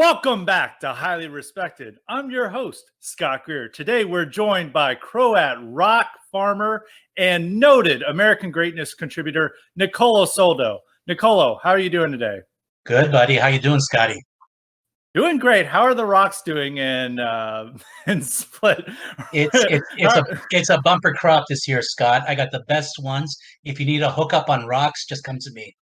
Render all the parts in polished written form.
Welcome back to Highly Respected. I'm your host, Scott Greer. Today we're joined by Croat rock farmer and noted American greatness contributor, Niccolo Soldo. Niccolo, how are you doing today? Good, buddy. How you doing, Scotty? Doing great. How are the Rocks doing in Split? It's a bumper crop this year, Scott. I got the best ones. If you need a hookup on rocks, just come to me.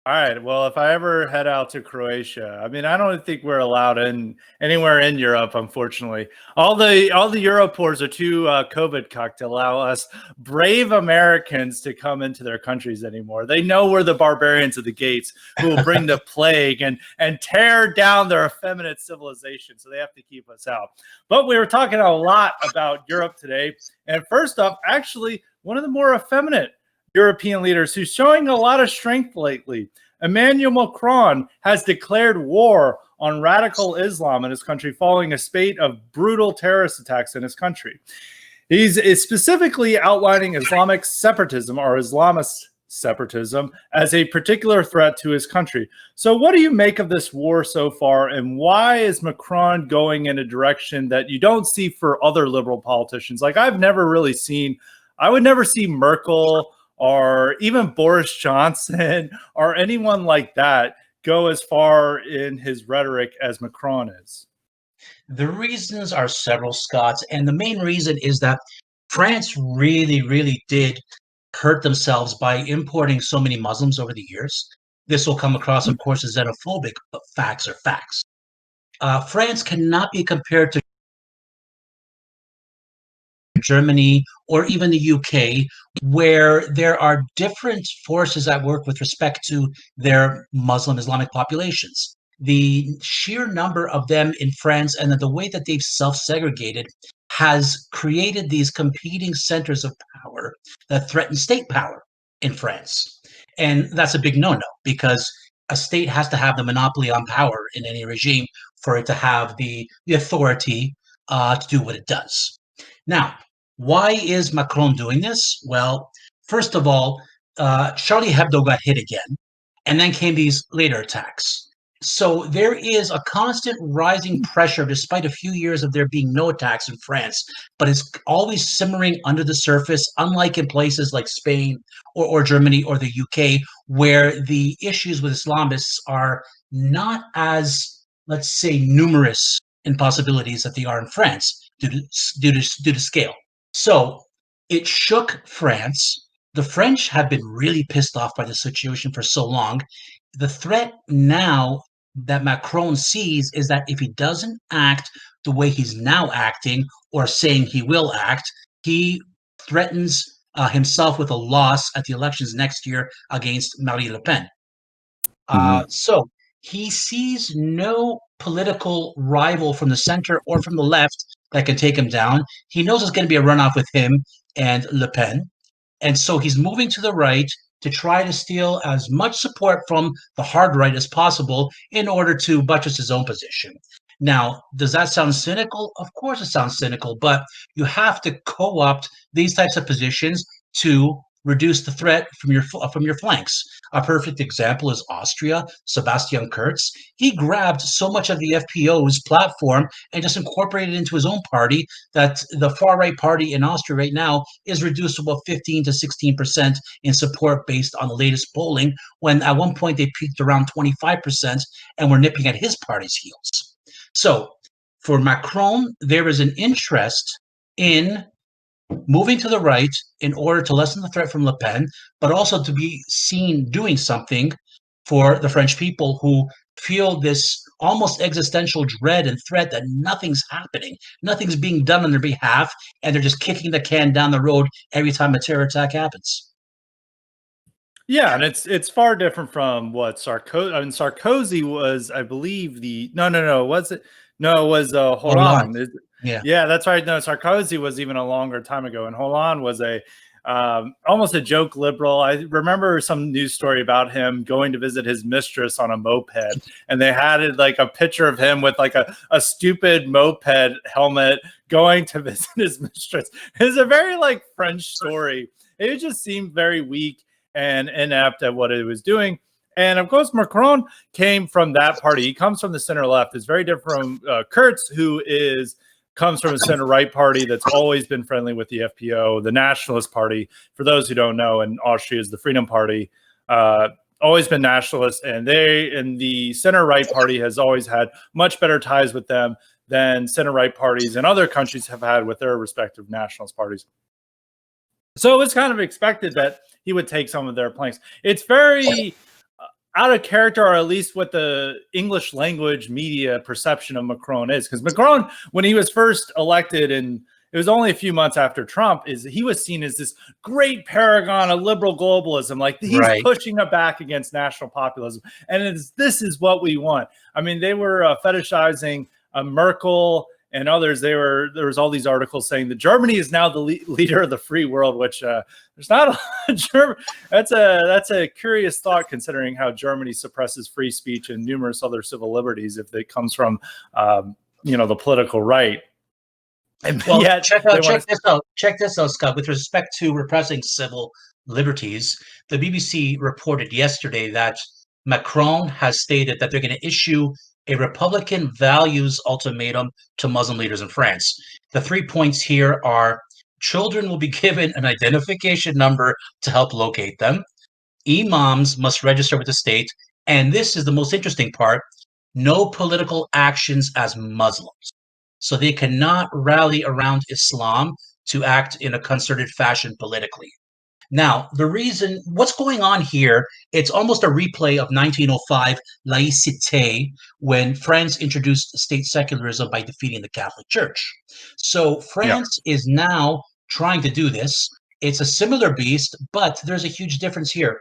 All right. Well, if I ever head out to Croatia, I mean, I don't think we're allowed in anywhere in Europe, unfortunately. All the Euroports are too COVID cucked to allow us brave Americans to come into their countries anymore. They know we're the barbarians of the gates who will bring the plague and tear down their effeminate civilization. So they have to keep us out. But we were talking a lot about Europe today. And first up, actually, one of the more effeminate European leaders who's showing a lot of strength lately. Emmanuel Macron has declared war on radical Islam in his country following a spate of brutal terrorist attacks in his country. He's specifically outlining Islamic separatism or Islamist separatism as a particular threat to his country. So what do you make of this war so far, and why is Macron going in a direction that you don't see for other liberal politicians? Like I would never see Merkel or even Boris Johnson or anyone like that go as far in his rhetoric as Macron is? The reasons are several, Scott, and the main reason is that France really did hurt themselves by importing so many Muslims over the years. This will come across, of course, as xenophobic, but facts are facts. France cannot be compared to Germany, or even the UK, where there are different forces at work with respect to their Muslim Islamic populations. The sheer number of them in France and the way that they've self-segregated has created these competing centers of power that threaten state power in France. And that's a big no-no, because a state has to have the monopoly on power in any regime for it to have the authority to do what it does. Now, why is Macron doing this? Well, first of all, Charlie Hebdo got hit again, and then came these later attacks. So there is a constant rising pressure, despite a few years of there being no attacks in France, but it's always simmering under the surface, unlike in places like Spain or Germany or the UK, where the issues with Islamists are not as, let's say, numerous in possibilities that they are in France due to scale. So it shook France. The French have been really pissed off by the situation for so long. The threat now that Macron sees is that if he doesn't act the way he's now acting or saying he will act, he threatens himself with a loss at the elections next year against Marine Le Pen. So he sees no political rival from the center or from the left that can take him down. He knows it's going to be a runoff with him and Le Pen. And so he's moving to the right to try to steal as much support from the hard right as possible in order to buttress his own position. Now, does that sound cynical? Of course it sounds cynical, but you have to co-opt these types of positions to reduce the threat from your flanks. A perfect example is Austria. Sebastian Kurz. He grabbed so much of the FPO's platform and just incorporated it into his own party that the far right party in Austria right now is reduced to about 15 to 16% in support based on the latest polling, when at one point they peaked around 25% and were nipping at his party's heels. So for Macron, there is an interest in moving to the right in order to lessen the threat from Le Pen, but also to be seen doing something for the French people who feel this almost existential dread and threat that nothing's happening, nothing's being done on their behalf, and they're just kicking the can down the road every time a terror attack happens. Yeah, and it's far different from what Sarkozy. I mean, Sarkozy was, I believe, it was Hollande. Yeah, that's right. No, Sarkozy was even a longer time ago, and Hollande was almost a joke liberal. I remember some news story about him going to visit his mistress on a moped, and they had like a picture of him with like a stupid moped helmet going to visit his mistress. It's a very like French story. It just seemed very weak and inept at what it was doing. And of course, Macron came from that party. He comes from the center left. It's very different from Kurz, who comes from a center right party that's always been friendly with the FPO, the Nationalist Party. For those who don't know, in Austria is the Freedom Party. Always been nationalist, and the center right party has always had much better ties with them than center right parties in other countries have had with their respective nationalist parties. So it was kind of expected that he would take some of their planks. It's very out of character, or at least what the English language media perception of Macron is. Because Macron, when he was first elected, and it was only a few months after Trump, he was seen as this great paragon of liberal globalism. Like he's pushing it back against national populism. And this is what we want. I mean, they were fetishizing Merkel and others. There was all these articles saying that Germany is now the leader of the free world, which there's not a lot of German. That's a curious thought, considering how Germany suppresses free speech and numerous other civil liberties if it comes from the political right. And well, check this out, Scott. With respect to repressing civil liberties, the BBC reported yesterday that Macron has stated that they're going to issue a Republican values ultimatum to Muslim leaders in France. The 3 points here are: children will be given an identification number to help locate them. Imams must register with the state. And this is the most interesting part: no political actions as Muslims. So they cannot rally around Islam to act in a concerted fashion politically. Now, what's going on here, it's almost a replay of 1905 laïcité, when France introduced state secularism by defeating the Catholic Church. So France is now trying to do this. It's a similar beast, but there's a huge difference here.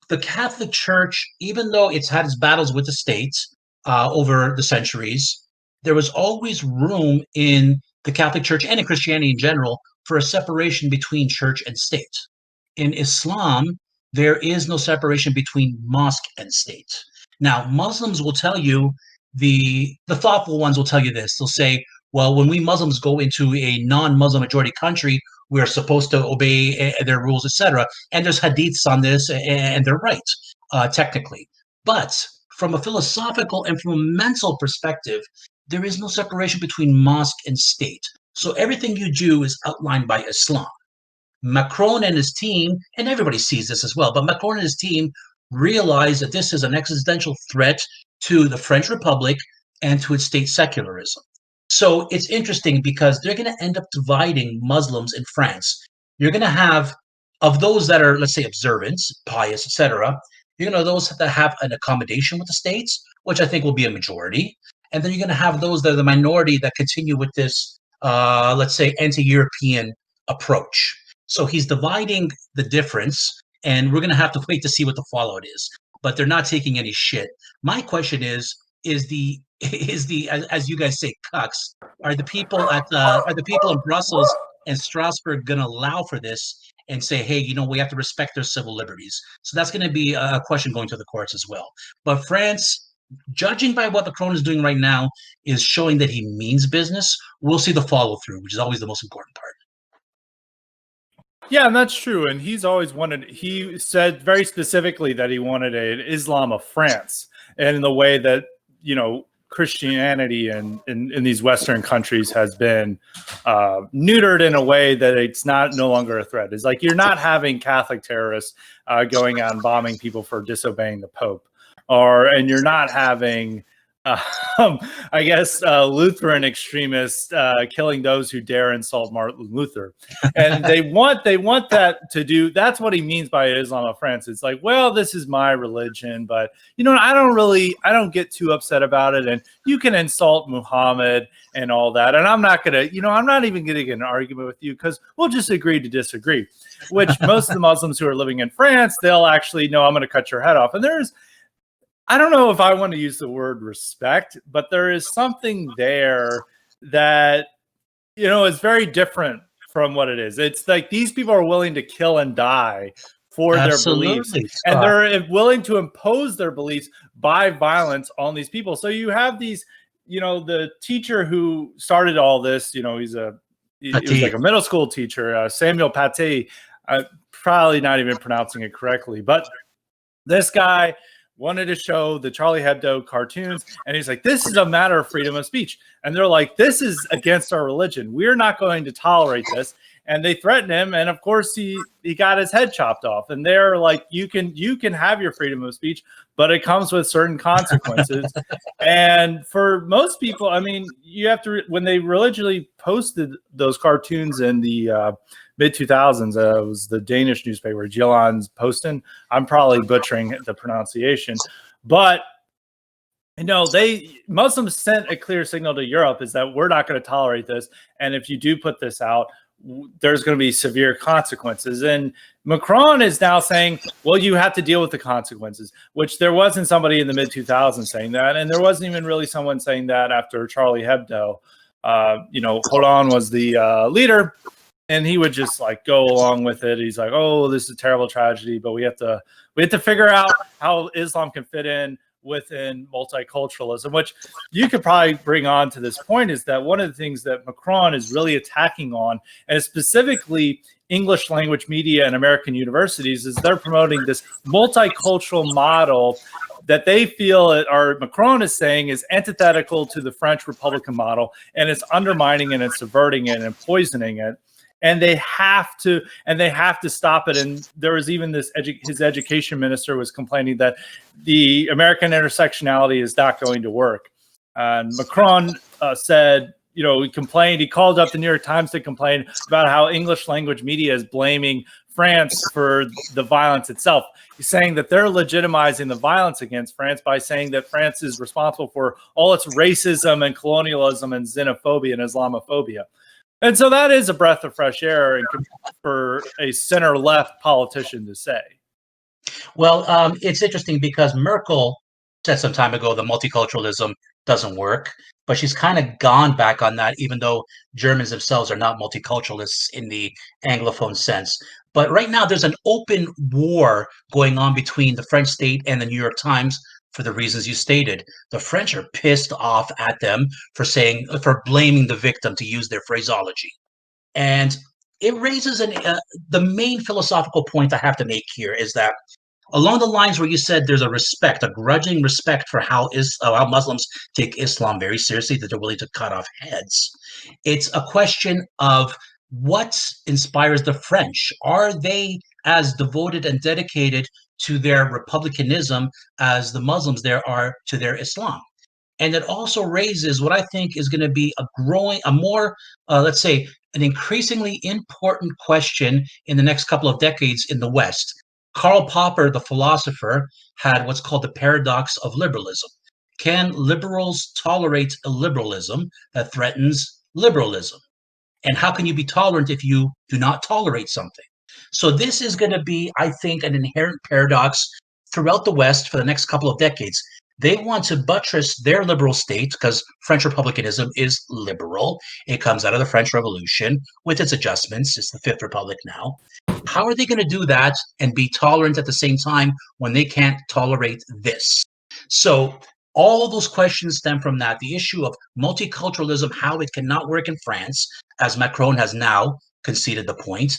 The Catholic Church, even though it's had its battles with the state over the centuries, there was always room in the Catholic Church and in Christianity in general for a separation between church and state. In Islam, there is no separation between mosque and state. Now, Muslims will tell you, the thoughtful ones will tell you this. They'll say, well, when we Muslims go into a non-Muslim majority country, we're supposed to obey their rules, etc. And there's hadiths on this, and they're right, technically. But from a philosophical and from a mental perspective, there is no separation between mosque and state. So everything you do is outlined by Islam. Macron and his team, and everybody sees this as well, but Macron and his team realize that this is an existential threat to the French Republic and to its state secularism. So it's interesting because they're going to end up dividing Muslims in France. You're going to have, of those that are, let's say, observant, pious, etc., you're going to have those that have an accommodation with the states, which I think will be a majority. And then you're going to have those that are the minority that continue with this, let's say, anti-European approach. So he's dividing the difference, and we're going to have to wait to see what the fallout is. But they're not taking any shit. My question is the as you guys say, cucks, are the people in Brussels and Strasbourg going to allow for this and say, hey, we have to respect their civil liberties? So that's going to be a question going to the courts as well. But France, judging by what Macron is doing right now, is showing that he means business. We'll see the follow through, which is always the most important part. Yeah, and that's true. And he said very specifically that he wanted an Islam of France, and in the way that, Christianity in these Western countries has been neutered in a way that it's no longer a threat. It's like you're not having Catholic terrorists going out and bombing people for disobeying the Pope, and you're not having Lutheran extremists killing those who dare insult Martin Luther. And they want that to do. That's what he means by Islam of France. It's like, well, this is my religion, but I don't get too upset about it. And you can insult Muhammad and all that. And I'm not even going to get an argument with you, because we'll just agree to disagree, which most of the Muslims who are living in France, they'll actually know I'm going to cut your head off. And I don't know if I want to use the word respect, but there is something there that, is very different from what it is. It's like these people are willing to kill and die for their beliefs, and they're willing to impose their beliefs by violence on these people. So you have these, the teacher who started all this, he was like a middle school teacher, Samuel Paty. I'm probably not even pronouncing it correctly, but This guy wanted to show the Charlie Hebdo cartoons, and he's like, this is a matter of freedom of speech. And they're like, this is against our religion. We're not going to tolerate this. And they threatened him, and of course he got his head chopped off. And they're like, you can have your freedom of speech, but it comes with certain consequences. And for most people, I mean, you have to, when they religiously posted those cartoons in the mid 2000s, it was the Danish newspaper Jyllands Posten. I'm probably butchering the pronunciation, but Muslims sent a clear signal to Europe is that we're not going to tolerate this, and if you do put this out, there's going to be severe consequences. And Macron is now saying, well, you have to deal with the consequences, which there wasn't somebody in the mid 2000s saying that, and there wasn't even really someone saying that after Charlie Hebdo. Hollande was the leader, and he would just like go along with it. He's like, oh, this is a terrible tragedy, but we have to figure out how Islam can fit in within multiculturalism, which you could probably bring on to this point, is that one of the things that Macron is really attacking on, and specifically English language media and American universities, is they're promoting this multicultural model that they feel Macron is saying is antithetical to the French Republican model, and it's undermining and it's subverting it and poisoning it. And they have to stop it. And there was even his education minister was complaining that the American intersectionality is not going to work. And Macron said, he complained. He called up the New York Times to complain about how English language media is blaming France for the violence itself. He's saying that they're legitimizing the violence against France by saying that France is responsible for all its racism and colonialism and xenophobia and Islamophobia. And so that is a breath of fresh air for a center-left politician to say. Well, it's interesting because Merkel said some time ago that multiculturalism doesn't work, but she's kind of gone back on that, even though Germans themselves are not multiculturalists in the Anglophone sense. But right now, there's an open war going on between the French state and the New York Times for the reasons you stated. The French are pissed off at them for blaming the victim, to use their phraseology. And it raises the main philosophical point I have to make here is that along the lines where you said there's a grudging respect for how Muslims take Islam very seriously, that they're willing to cut off heads. It's a question of what inspires the French. Are they as devoted and dedicated to their republicanism as the Muslims there are to their Islam? And it also raises what I think is going to be an increasingly important question in the next couple of decades in the West. Karl Popper, the philosopher, had what's called the paradox of liberalism. Can liberals tolerate illiberalism that threatens liberalism? And how can you be tolerant if you do not tolerate something? So this is going to be, I think, an inherent paradox throughout the West for the next couple of decades. They want to buttress their liberal state because French republicanism is liberal. It comes out of the French Revolution with its adjustments. It's the Fifth Republic now. How are they going to do that and be tolerant at the same time when they can't tolerate this? So all those questions stem from that. The issue of multiculturalism, how it cannot work in France, as Macron has now conceded the point,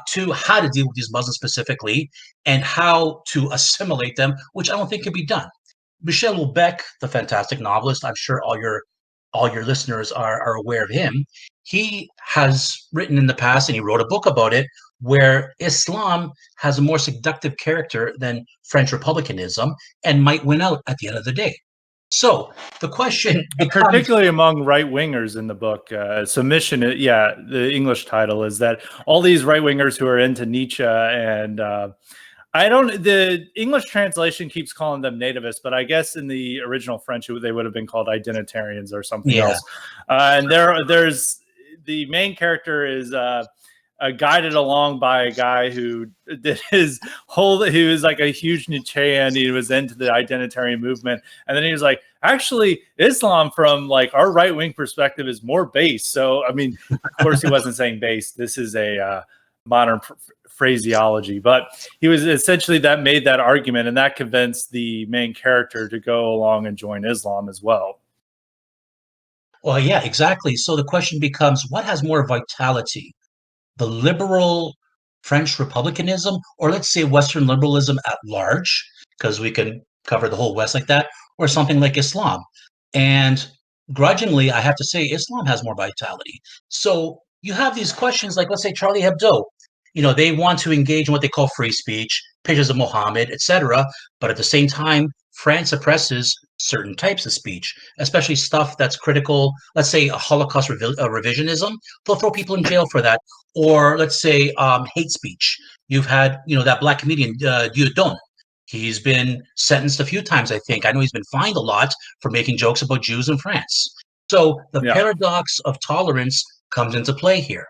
to how to deal with these Muslims specifically and how to assimilate them, which I don't think can be done. Michel Houellebecq, the fantastic novelist, I'm sure all your listeners are aware of him. He has written in the past, and he wrote a book about it, where Islam has a more seductive character than French republicanism and might win out at the end of the day. So the question becomes, particularly among right-wingers in the book, the English title is that all these right-wingers who are into Nietzsche and the English translation keeps calling them nativists, but I guess in the original French, they would have been called identitarians or something else. And there's the main character is guided along by a guy who did he was like a huge Nietzschean. He was into the identitarian movement. And then he was like, actually, Islam from like our right wing perspective is more base. So, I mean, of course he wasn't saying base. This is a modern phraseology, but he was essentially that made that argument, and that convinced the main character to go along and join Islam as well. Well, yeah, exactly. So the question becomes, what has more vitality? The liberal French republicanism, or let's say Western liberalism at large, because we can cover the whole West like that, or something like Islam. And grudgingly, I have to say, Islam has more vitality. So you have these questions like, let's say, Charlie Hebdo. They want to engage in what they call free speech, pictures of Muhammad, etc. But at the same time, France suppresses certain types of speech, especially stuff that's critical. Let's say a Holocaust revisionism. They'll throw people in jail for that. Or let's say hate speech. You've had, that black comedian, Dieudonne. He's been sentenced a few times, I think. I know he's been fined a lot for making jokes about Jews in France. So the paradox of tolerance comes into play here.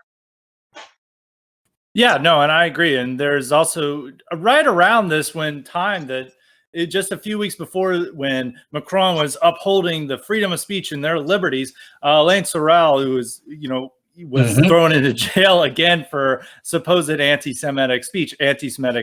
Yeah, no, and I agree. And there's also right around this just a few weeks before, when Macron was upholding the freedom of speech and their liberties, Alain Sorel, who was, was thrown into jail again for supposed anti-Semitic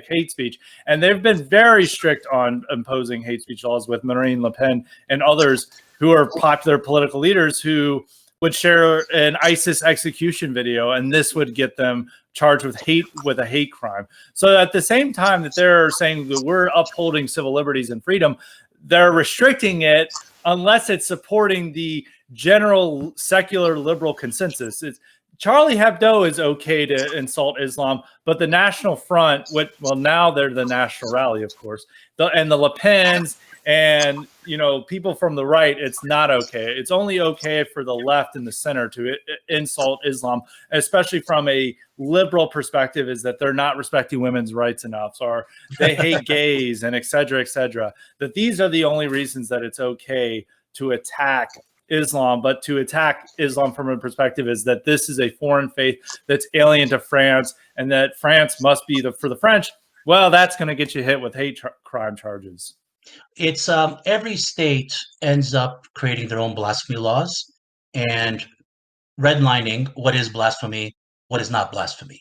hate speech. And they've been very strict on imposing hate speech laws with Marine Le Pen and others who are popular political leaders who would share an ISIS execution video, and this would get them charged with a hate crime. So at the same time that they're saying that we're upholding civil liberties and freedom, they're restricting it unless it's supporting the general secular liberal consensus. Charlie Hebdo is okay to insult Islam, but the National Front, now they're the National Rally, of course, and the Le Pens and people from the right, it's not okay. It's only okay for the left and the center to insult Islam, especially from a liberal perspective, is that they're not respecting women's rights enough, or they hate gays, and et cetera, that these are the only reasons that it's okay to attack Islam. But to attack Islam from a perspective is that this is a foreign faith that's alien to France, and that France must be for the French. Well, that's going to get you hit with hate crime charges. It's every state ends up creating their own blasphemy laws and redlining what is blasphemy, what is not blasphemy.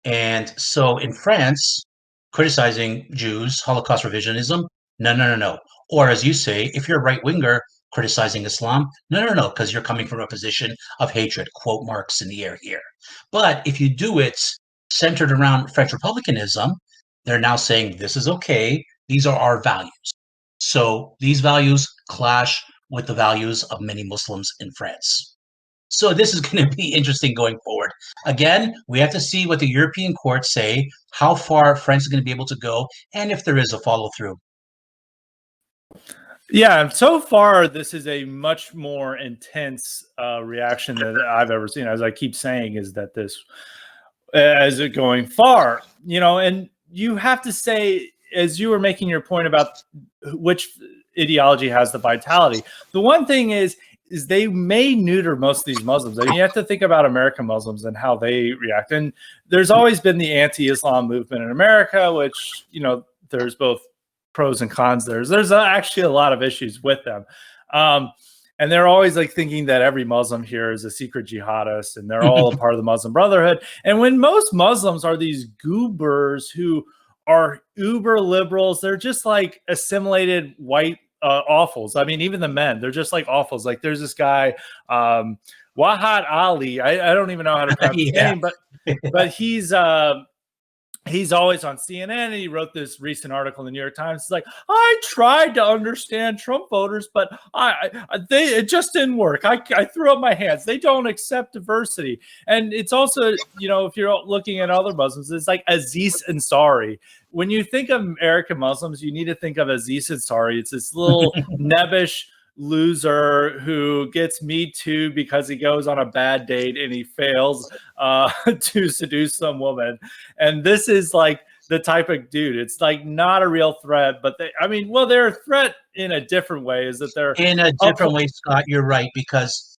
And so in France, criticizing Jews, Holocaust revisionism, no. Or as you say, if you're a right winger criticizing Islam, no, because you're coming from a position of hatred, quote marks in the air here. But if you do it centered around French republicanism, they're now saying this is okay. These are our values. So these values clash with the values of many Muslims in France. So this is going to be interesting going forward. Again, we have to see what the European courts say, how far France is going to be able to go, and if there is a follow through. Yeah, so far this is a much more intense reaction that I've ever seen. As I keep saying, is that this is it going far, and you have to say, as you were making your point about which ideology has the vitality, the one thing is they may neuter most of these Muslims. And you have to think about American Muslims and how they react. And there's always been the anti-Islam movement in America, which, there's both pros and cons. There's actually a lot of issues with them. And they're always like thinking that every Muslim here is a secret jihadist and they're all a part of the Muslim Brotherhood. And when most Muslims are these goobers who are uber liberals, they're just like assimilated white awfuls. I mean, even the men, they're just like awfuls. Like there's this guy, Wahad Ali. I don't even know how to pronounce his name, but he's always on CNN, and he wrote this recent article in the New York Times. It's like, I tried to understand Trump voters, but it just didn't work. I threw up my hands. They don't accept diversity. And it's also, if you're looking at other Muslims, it's like Aziz Ansari. When you think of American Muslims, you need to think of Aziz Ansari. It's this little nebbish loser who gets Me Too because he goes on a bad date and he fails to seduce some woman. And this is like the type of dude. It's like not a real threat, but they're a threat in a different way. Is that they're in a different way, Scott? You're right, because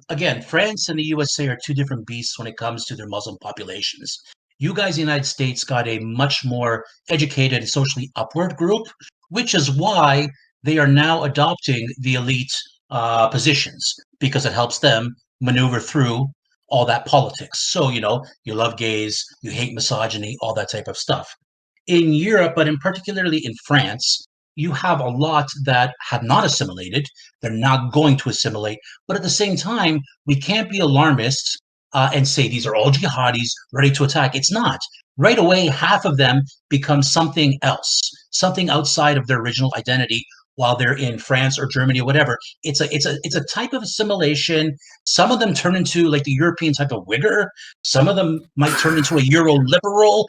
again, France and the USA are two different beasts when it comes to their Muslim populations. You guys in the United States got a much more educated and socially upward group, which is why they are now adopting the elite positions, because it helps them maneuver through all that politics. So, you love gays, you hate misogyny, all that type of stuff. In Europe, but in particularly in France, you have a lot that have not assimilated. They're not going to assimilate. But at the same time, we can't be alarmists and say these are all jihadis ready to attack. It's not. right away, half of them become something else, something outside of their original identity while they're in France or Germany or whatever. It's a type of assimilation. Some of them turn into like the European type of wigger. Some of them might turn into a Euro liberal.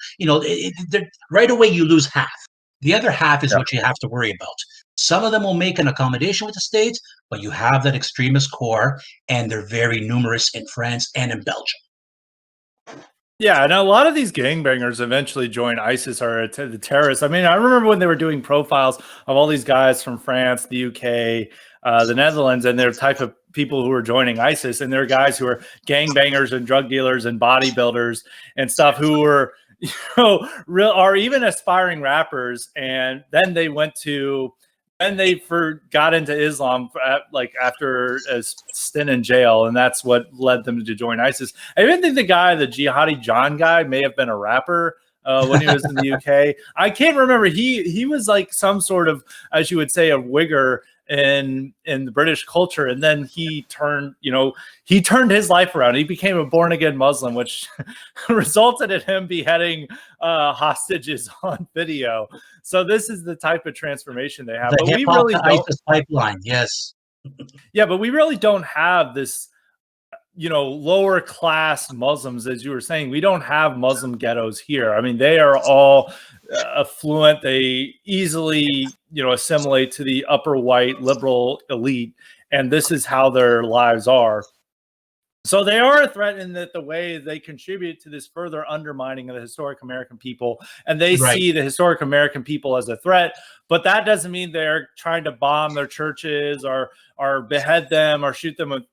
Right away you lose half. The other half is Yeah. what you have to worry about. Some of them will make an accommodation with the state, but you have that extremist core, and they're very numerous in France and in Belgium. Yeah, and a lot of these gangbangers eventually join ISIS or the terrorists. I mean, I remember when they were doing profiles of all these guys from France, the UK, the Netherlands, and their type of people who were joining ISIS, and there are guys who are gangbangers and drug dealers and bodybuilders and stuff who were, real or even aspiring rappers, and then they went to. And they got into Islam like after a stint in jail, and that's what led them to join ISIS. I even think the Jihadi John guy, may have been a rapper when he was in the UK. I can't remember. He was like some sort of, as you would say, a wigger in the British culture, and then he turned his life around. He became a born again Muslim, which resulted in him beheading hostages on video. So this is the type of transformation they have. The But we hip-hop really to don't. ISIS pipeline, yes. Yeah, but we really don't have this, lower class Muslims, as you were saying. We don't have Muslim ghettos here. I mean, they are all affluent. They easily, assimilate to the upper white liberal elite, and this is how their lives are. So they are a threat in that the way they contribute to this further undermining of the historic American people, and they see the historic American people as a threat. But that doesn't mean they're trying to bomb their churches or behead them or shoot them,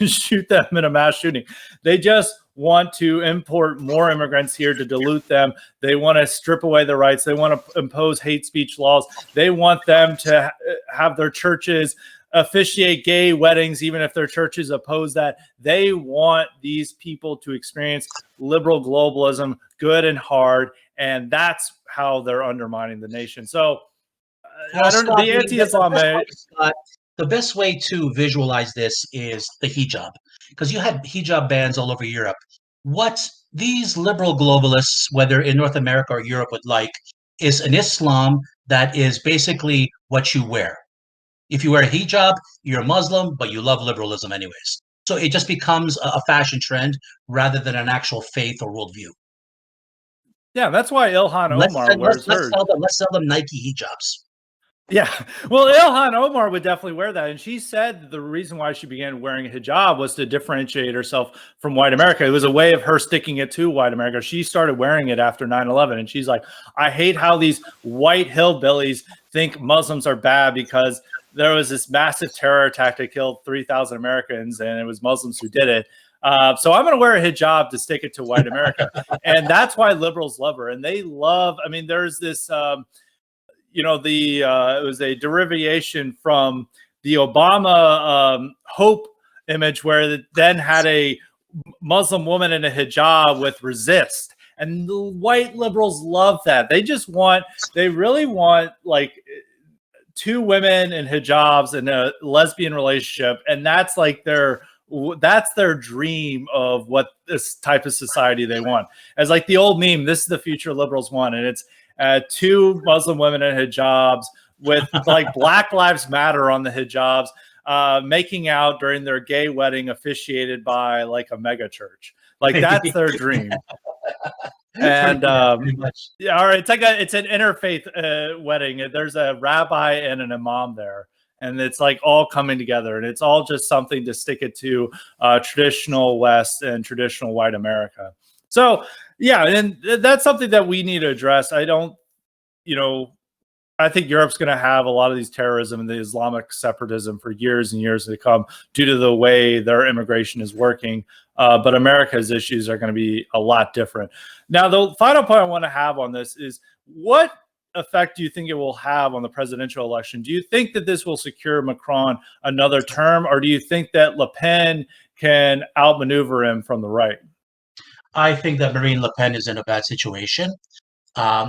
shoot them in a mass shooting. They just want to import more immigrants here to dilute them. They want to strip away their rights. They want to impose hate speech laws. They want them to have their churches officiate gay weddings, even if their churches oppose that. They want these people to experience liberal globalism, good and hard, and that's how they're undermining the nation. So, I don't know. The anti-Islam. The best way to visualize this is the hijab, because you had hijab bans all over Europe. What these liberal globalists, whether in North America or Europe, would like is an Islam that is basically what you wear. If you wear a hijab, you're a Muslim, but you love liberalism anyways. So it just becomes a fashion trend rather than an actual faith or worldview. Yeah, that's why Ilhan Omar wears hers. Let's sell them Nike hijabs. Yeah, well, Ilhan Omar would definitely wear that. And she said the reason why she began wearing a hijab was to differentiate herself from white America. It was a way of her sticking it to white America. She started wearing it after 9/11. And she's like, I hate how these white hillbillies think Muslims are bad because there was this massive terror attack that killed 3,000 Americans, and it was Muslims who did it. So I'm going to wear a hijab to stick it to white America. And that's why liberals love her. And they love, I mean, there's this, it was a derivation from the Obama hope image, where it then had a Muslim woman in a hijab with resist. And the white liberals love that. They really want like two women in hijabs in a lesbian relationship. And that's like their dream of what this type of society they want. As like the old meme, this is the future liberals want. And it's two Muslim women in hijabs with like Black Lives Matter on the hijabs, making out during their gay wedding officiated by like a mega church. Like that's their dream. And yeah, all right, it's an interfaith wedding. There's a rabbi and an imam there, and it's like all coming together, and it's all just something to stick it to traditional West and traditional white America. So yeah, and that's something that we need to address. I think Europe's going to have a lot of these terrorism and the Islamic separatism for years and years to come due to the way their immigration is working. But America's issues are going to be a lot different. Now, the final point I want to have on this is, what effect do you think it will have on the presidential election? Do you think that this will secure Macron another term, or do you think that Le Pen can outmaneuver him from the right? I think that Marine Le Pen is in a bad situation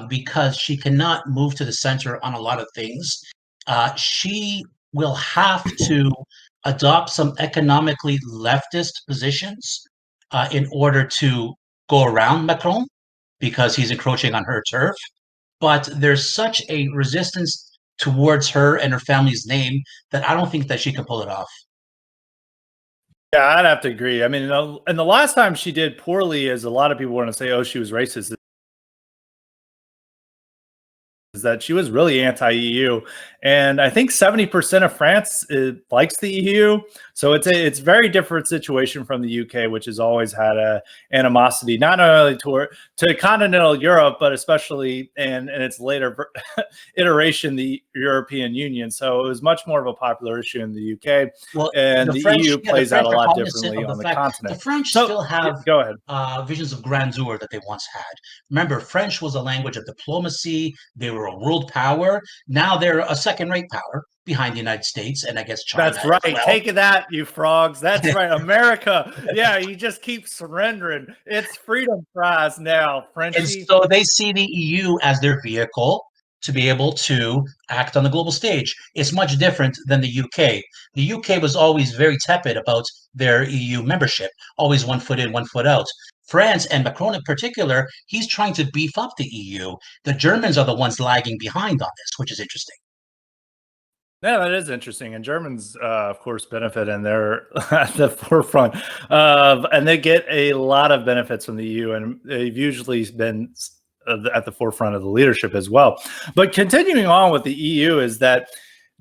because she cannot move to the center on a lot of things. She will have to adopt some economically leftist positions in order to go around Macron. because he's encroaching on her turf. But there's such a resistance towards her and her family's name that I don't think that she can pull it off. Yeah, I'd have to agree. I mean, and the last time she did poorly, is a lot of people want to say, "Oh, she was racist," is that she was really anti-EU, and I think 70% of France likes the EU. So it's very different situation from the UK, which has always had a animosity not only to continental Europe, but especially in its later iteration, the European Union. So it was much more of a popular issue in the UK, Well, and the the French, EU yeah, the plays out French a are lot cognizant differently of the on the fact the continent. French So still have go ahead. visions of grandeur that they once had. Remember, French was a language of diplomacy. They were a world power. Now they're a second-rate power behind the United States and I guess China That's as right. well. Take that, you frogs. That's right. America. Yeah, you just keep surrendering. It's freedom fries now, And Frenchie. so they see the EU as their vehicle to be able to act on the global stage. It's much different than the UK. The UK was always very tepid about their EU membership, always 1 foot in, 1 foot out. France, and Macron in particular, he's trying to beef up the EU. The Germans are the ones lagging behind on this, which is interesting. Yeah, that is interesting. And Germans, of course, benefit, and they're at the forefront and they get a lot of benefits from the EU, and they've usually been at the forefront of the leadership as well. But continuing on with the EU is that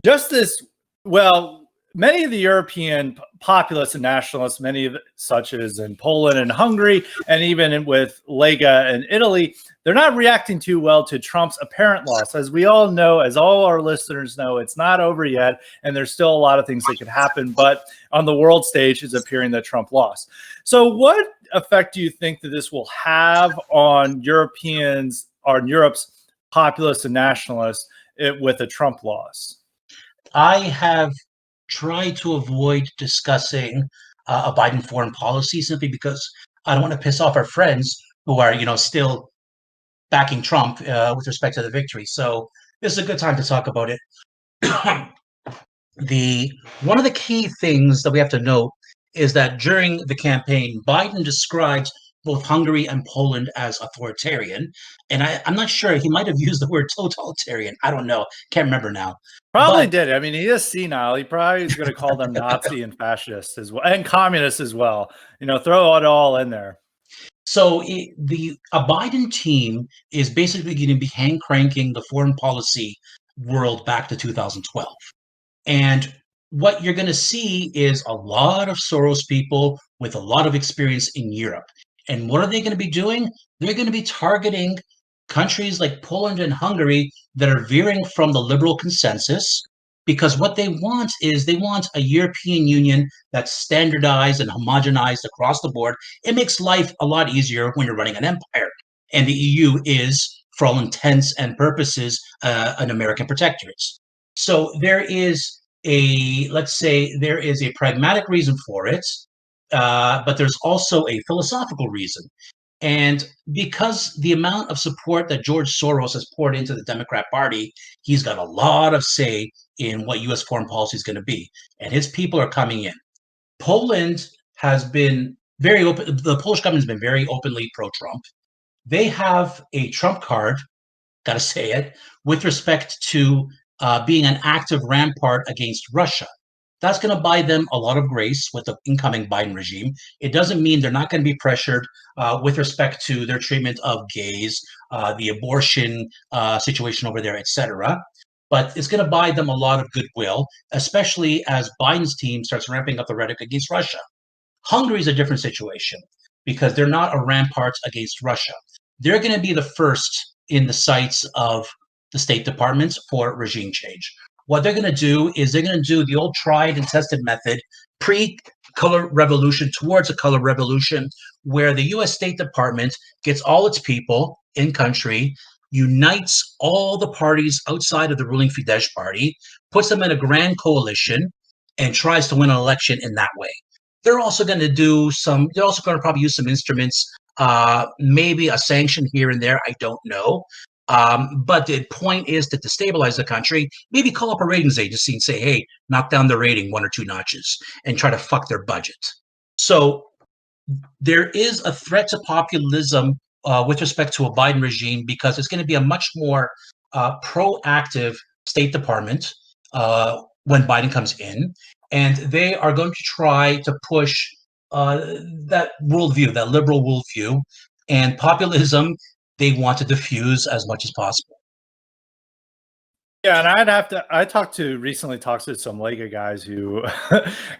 just this, well, many of the European populists and nationalists, many of such as in Poland and Hungary, and even with Lega in Italy, they're not reacting too well to Trump's apparent loss. As we all know, as all our listeners know, it's not over yet, and there's still a lot of things that could happen. But on the world stage, it's appearing that Trump lost. So what effect do you think that this will have on Europeans, on Europe's populists and nationalists with a Trump loss? I have tried to avoid discussing a Biden foreign policy simply because I don't want to piss off our friends who are, still backing Trump with respect to the victory. So this is a good time to talk about it. One of the key things that we have to note is that during the campaign, Biden described both Hungary and Poland as authoritarian. And I'm not sure, he might have used the word totalitarian. I don't know. Can't remember now. Probably But did. I mean, he is senile. He probably is going to call them Nazi and fascist as well, and communist as well. Throw it all in there. so a Biden team is basically going to be hand cranking the foreign policy world back to 2012. And what you're going to see is a lot of Soros people with a lot of experience in Europe. And what are they going to be doing? They're going to be targeting countries like Poland and Hungary that are veering from the liberal consensus, because what they want is they want a European Union that's standardized and homogenized across the board. It makes life a lot easier when you're running an empire. And the EU is, for all intents and purposes, an American protectorate. So let's say there is a pragmatic reason for it, but there's also a philosophical reason. And because the amount of support that George Soros has poured into the Democrat Party, he's got a lot of say in what U.S. foreign policy is going to be. And his people are coming in. Poland has been very open. The Polish government has been very openly pro-Trump. They have a Trump card, got to say it, with respect to being an active rampart against Russia. That's going to buy them a lot of grace with the incoming Biden regime. It doesn't mean they're not going to be pressured with respect to their treatment of gays, the abortion situation over there, etc. But it's going to buy them a lot of goodwill, especially as Biden's team starts ramping up the rhetoric against Russia. Hungary is a different situation because they're not a rampart against Russia. They're going to be the first in the sights of the State Department for regime change. What they're going to do is they're going to do the old tried and tested method, pre-color revolution towards a color revolution, where the U.S. State Department gets all its people in country, unites all the parties outside of the ruling Fidesz party, puts them in a grand coalition, and tries to win an election in that way. They're also going to probably use some instruments, maybe a sanction here and there, I don't know. But the point is to destabilize the country, maybe call up a ratings agency and say, hey, knock down the rating 1 or 2 notches and try to fuck their budget. So there is a threat to populism with respect to a Biden regime, because it's going to be a much more proactive State Department when Biden comes in, and they are going to try to push that worldview, that liberal worldview, and populism. They want to diffuse as much as possible. Yeah, and recently talked to some Lega guys who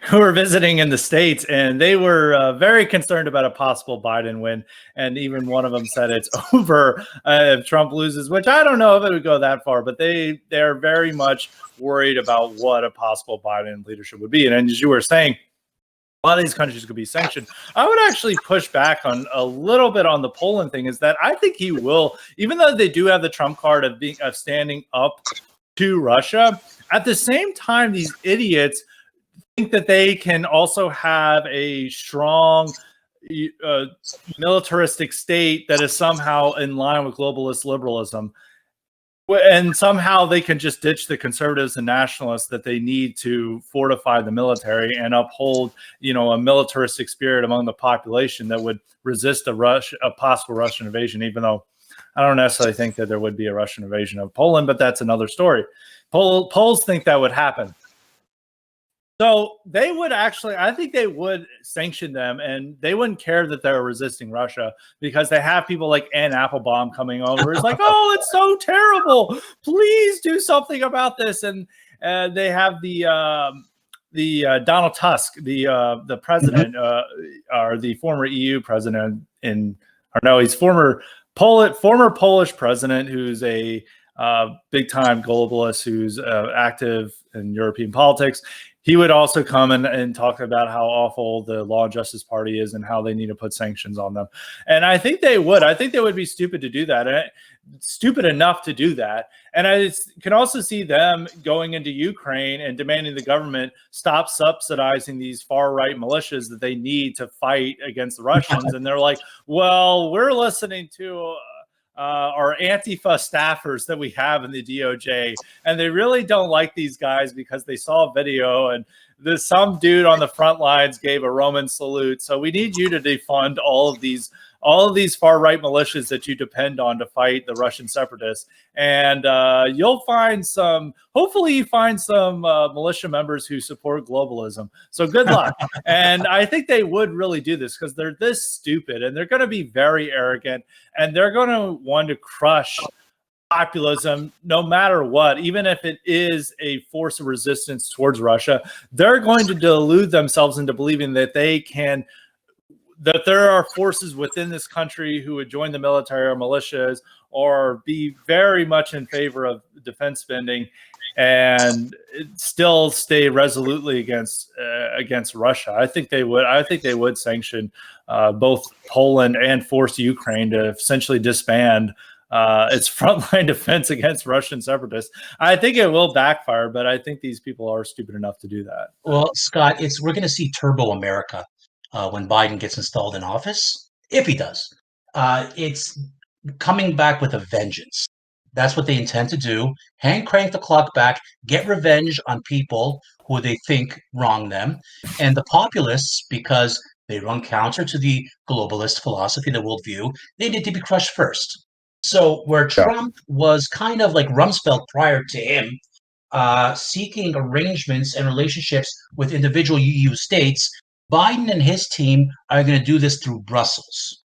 who were visiting in the States, and they were very concerned about a possible Biden win. And even one of them said it's over if Trump loses, which I don't know if it would go that far, but they're very much worried about what a possible Biden leadership would be. And as you were saying, a lot of these countries could be sanctioned. I would actually push back on a little bit on the Poland thing, is that I think he will, even though they do have the Trump card of standing up to Russia, at the same time, these idiots think that they can also have a strong militaristic state that is somehow in line with globalist liberalism. And somehow they can just ditch the conservatives and nationalists that they need to fortify the military and uphold, a militaristic spirit among the population that would resist a possible Russian invasion, even though I don't necessarily think that there would be a Russian invasion of Poland, but that's another story. Poles think that would happen. So they would actually, I think they would sanction them, and they wouldn't care that they're resisting Russia, because they have people like Ann Applebaum coming over. It's like, oh, it's so terrible. Please do something about this. And they have the Donald Tusk, the president, or the former EU president he's former Polish president, who's a big time globalist who's active in European politics. He would also come and talk about how awful the Law and Justice Party is and how they need to put sanctions on them. And I think they would. I think they would be stupid to do that, stupid enough to do that. And I can also see them going into Ukraine and demanding the government stop subsidizing these far-right militias that they need to fight against the Russians. And they're like, well, we're listening to our Antifa staffers that we have in the DOJ, and they really don't like these guys because they saw a video and some dude on the front lines gave a Roman salute. So we need you to defund all of these far-right militias that you depend on to fight the Russian separatists. And hopefully you find some militia members who support globalism. So good luck. And I think they would really do this because they're this stupid, and they're going to be very arrogant, and they're going to want to crush populism no matter what. Even if it is a force of resistance towards Russia, they're going to delude themselves into believing that there are forces within this country who would join the military or militias or be very much in favor of defense spending and still stay resolutely against Russia. I think they would sanction both Poland and force Ukraine to essentially disband its frontline defense against Russian separatists. I think it will backfire, but I think these people are stupid enough to do that. Well, Scott, we're going to see Turbo America when Biden gets installed in office, if he does. It's coming back with a vengeance. That's what they intend to do. Crank the clock back, get revenge on people who they think wrong them. And the populists, because they run counter to the globalist philosophy, the worldview, they need to be crushed first. So where Trump was kind of like Rumsfeld prior to him, seeking arrangements and relationships with individual EU states, Biden and his team are going to do this through Brussels.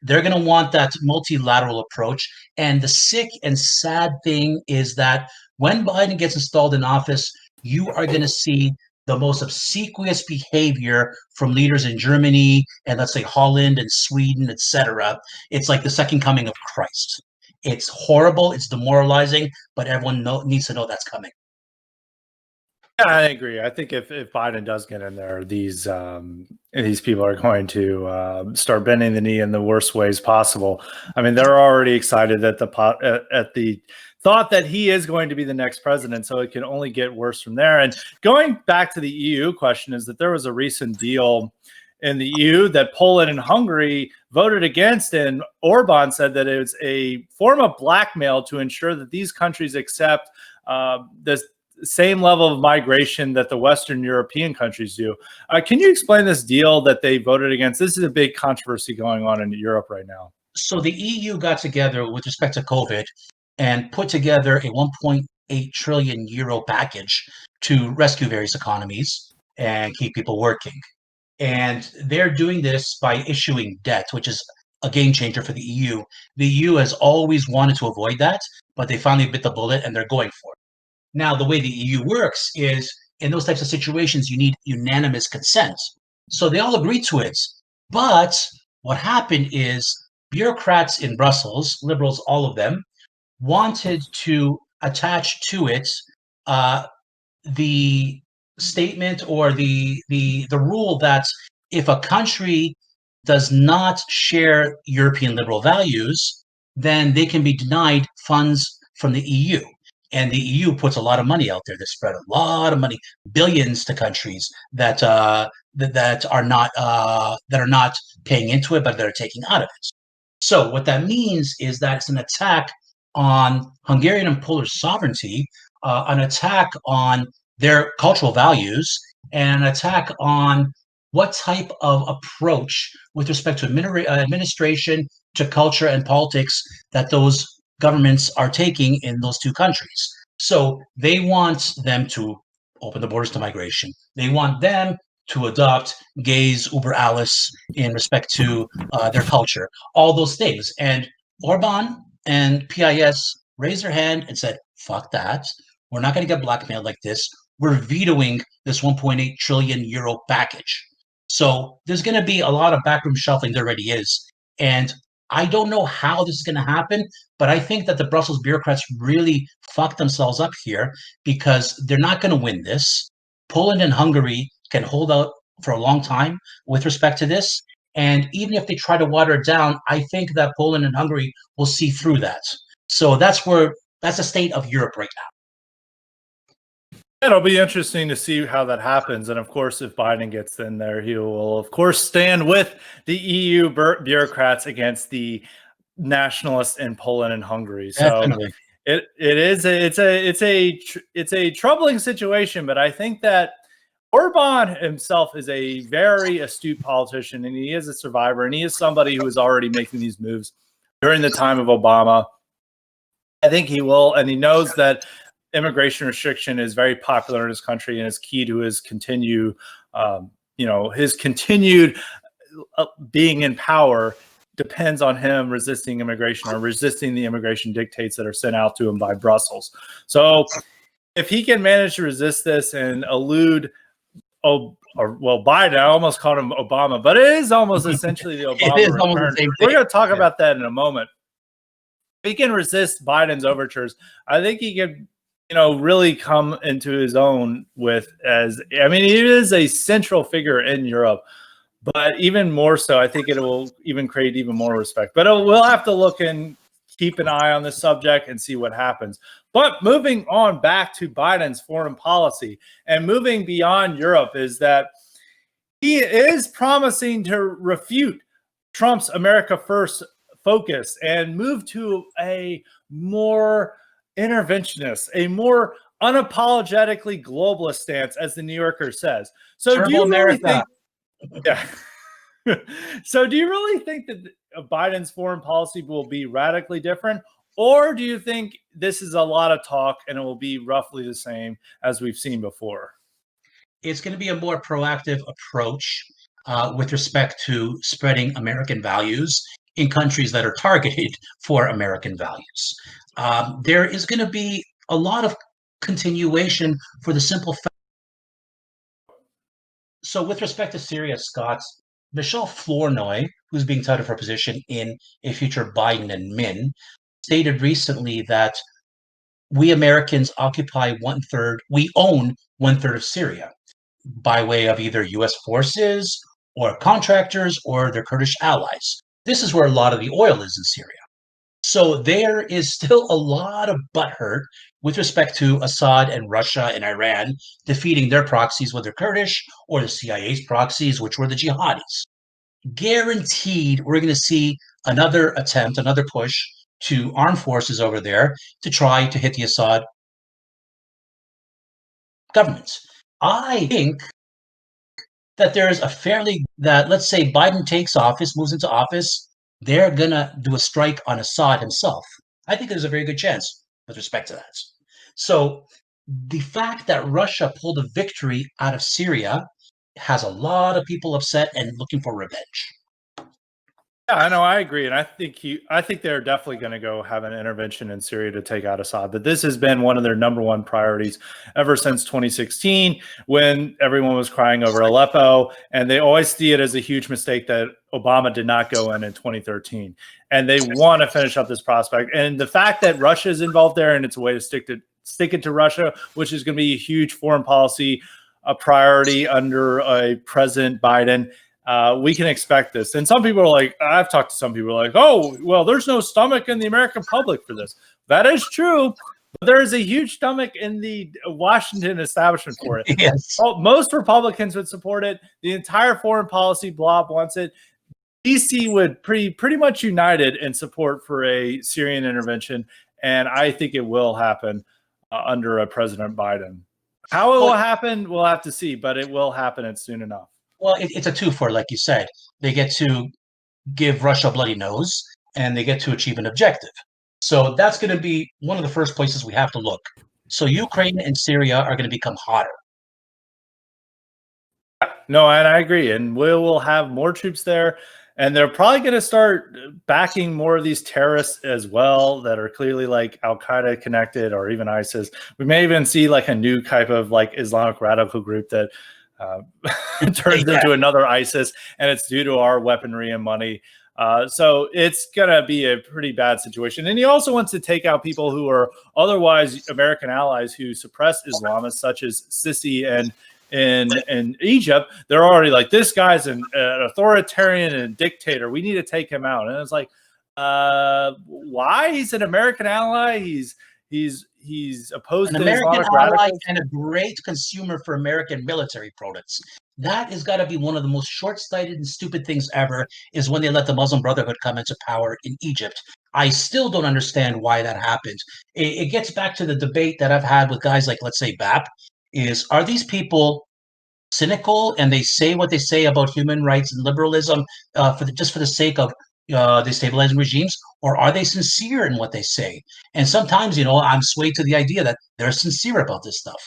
They're going to want that multilateral approach. And the sick and sad thing is that when Biden gets installed in office, you are going to see the most obsequious behavior from leaders in Germany and, let's say, Holland and Sweden, etc. It's like the second coming of Christ. It's horrible. It's demoralizing, but everyone needs to know that's coming. I agree. I think if Biden does get in there, these people are going to start bending the knee in the worst ways possible. I mean, they're already excited at the thought that he is going to be the next president, so it can only get worse from there. And going back to the EU question, is that there was a recent deal in the EU that Poland and Hungary voted against, and Orban said that it's a form of blackmail to ensure that these countries accept this same level of migration that the Western European countries do. Can you explain this deal that they voted against? This is a big controversy going on in Europe right now. So the EU got together with respect to COVID and put together a 1.8 trillion euro package to rescue various economies and keep people working. And they're doing this by issuing debt, which is a game changer for the EU. The EU has always wanted to avoid that, but they finally bit the bullet and they're going for it. Now, the way the EU works is in those types of situations, you need unanimous consent. So they all agreed to it. But what happened is bureaucrats in Brussels, liberals, all of them, wanted to attach to it uh, the statement or the rule that if a country does not share European liberal values, then they can be denied funds from the EU. And the EU puts a lot of money out there. They spread a lot of money, billions to countries that are not paying into it, but that are taking out of it. So what that means is that it's an attack on Hungarian and Polish sovereignty, an attack on their cultural values, and an attack on what type of approach with respect to administration, to culture and politics that those governments are taking in those two countries. So they want them to open the borders to migration. They want them to adopt gays uber alles in respect to their culture, all those things. And Orban and PIS raised their hand and said, fuck that. We're not going to get blackmailed like this. We're vetoing this 1.8 trillion euro package. So there's going to be a lot of backroom shuffling. There already is. And I don't know how this is going to happen, but I think that the Brussels bureaucrats really fucked themselves up here because they're not going to win this. Poland and Hungary can hold out for a long time with respect to this. And even if they try to water it down, I think that Poland and Hungary will see through that. So that's the state of Europe right now. It'll be interesting to see how that happens. And of course, if Biden gets in there, he will, of course, stand with the EU bureaucrats against the nationalists in Poland and Hungary. So Definitely. it's a troubling situation, but I think that Orban himself is a very astute politician, and he is a survivor, and he is somebody who is already making these moves during the time of Obama. I think he will, and he knows that immigration restriction is very popular in his country and is key to his continued being in power depends on him resisting immigration or resisting the immigration dictates that are sent out to him by Brussels. So if he can manage to resist this and elude Biden, I almost called him Obama, but it is almost essentially the Obama return. We're going to talk about that in a moment. If he can resist Biden's overtures, I think he can really come into his own he is a central figure in Europe, but even more so, I think it will even create even more respect. But we'll have to look and keep an eye on this subject and see what happens. But moving on back to Biden's foreign policy and moving beyond Europe is that he is promising to refute Trump's America First focus and move to a more interventionist, a more unapologetically globalist stance, as the New Yorker says. So do you really think? Yeah. So do you really think that Biden's foreign policy will be radically different, or do you think this is a lot of talk and it will be roughly the same as we've seen before? It's going to be a more proactive approach with respect to spreading American values in countries that are targeted for American values. There is going to be a lot of continuation for the simple fact. So with respect to Syria, Scott, Michelle Flournoy, who's being touted for a position in a future Biden admin, stated recently that we Americans we own 1/3 of Syria by way of either US forces or contractors or their Kurdish allies. This is where a lot of the oil is in Syria. So there is still a lot of butthurt with respect to Assad and Russia and Iran defeating their proxies, whether Kurdish or the CIA's proxies, which were the jihadis. Guaranteed, we're going to see another attempt, another push to armed forces over there to try to hit the Assad government. I think that there's let's say Biden takes office, moves into office, they're going to do a strike on Assad himself. I think there's a very good chance with respect to that. So the fact that Russia pulled a victory out of Syria has a lot of people upset and looking for revenge. Yeah, I know, I agree, and I think they're definitely going to go have an intervention in Syria to take out Assad. That this has been one of their number one priorities ever since 2016, when everyone was crying over Aleppo, and they always see it as a huge mistake that Obama did not go in 2013, and they want to finish up this prospect. And the fact that Russia is involved there, and it's a way to stick it to Russia, which is going to be a huge foreign policy priority under a President Biden. We can expect this. And some people are like, I've talked to some people like, oh, well, there's no stomach in the American public for this. That is true. But there is a huge stomach in the Washington establishment for it. Yes. Most Republicans would support it. The entire foreign policy blob wants it. DC would pretty much united in support for a Syrian intervention. And I think it will happen under President Biden. How it will happen, we'll have to see, but it will happen and soon enough. Well, it's a two-for, like you said. They get to give Russia a bloody nose, and they get to achieve an objective. So that's going to be one of the first places we have to look. So Ukraine and Syria are going to become hotter. No, and I agree. And we will have more troops there. And they're probably going to start backing more of these terrorists as well that are clearly like Al-Qaeda connected or even ISIS. We may even see like a new type of like Islamic radical group that turns into another ISIS, and it's due to our weaponry and money. So it's going to be a pretty bad situation. And he also wants to take out people who are otherwise American allies who suppress Islamists, such as Sisi and in Egypt. They're already like, this guy's an authoritarian and dictator. We need to take him out. And it's like, why? He's an American ally. He's opposed to American Islamic radicals. And a great consumer for American military products. That has got to be one of the most short-sighted and stupid things ever, is when they let the Muslim Brotherhood come into power in Egypt. I still don't understand why that happened. It gets back to the debate that I've had with guys like, let's say, BAP, are these people cynical and they say what they say about human rights and liberalism just for the sake of destabilizing regimes, or are they sincere in what they say? And sometimes, I'm swayed to the idea that they're sincere about this stuff.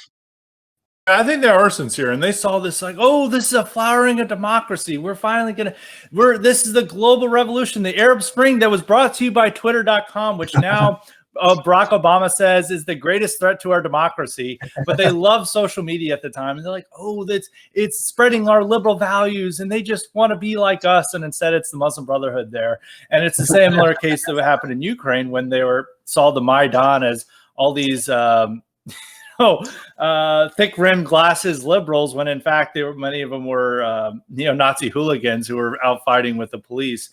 I think they are sincere, and they saw this like, oh, this is a flowering of democracy. We're finally this is the global revolution, the Arab Spring that was brought to you by Twitter.com, which now Barack Obama says is the greatest threat to our democracy. But they love social media at the time, and they're like, oh, it's spreading our liberal values, and they just want to be like us. And instead, it's the Muslim Brotherhood there. And it's the similar case that happened in Ukraine when they saw the Maidan as all these thick-rimmed glasses liberals, when in fact many of them were neo-Nazi hooligans who were out fighting with the police.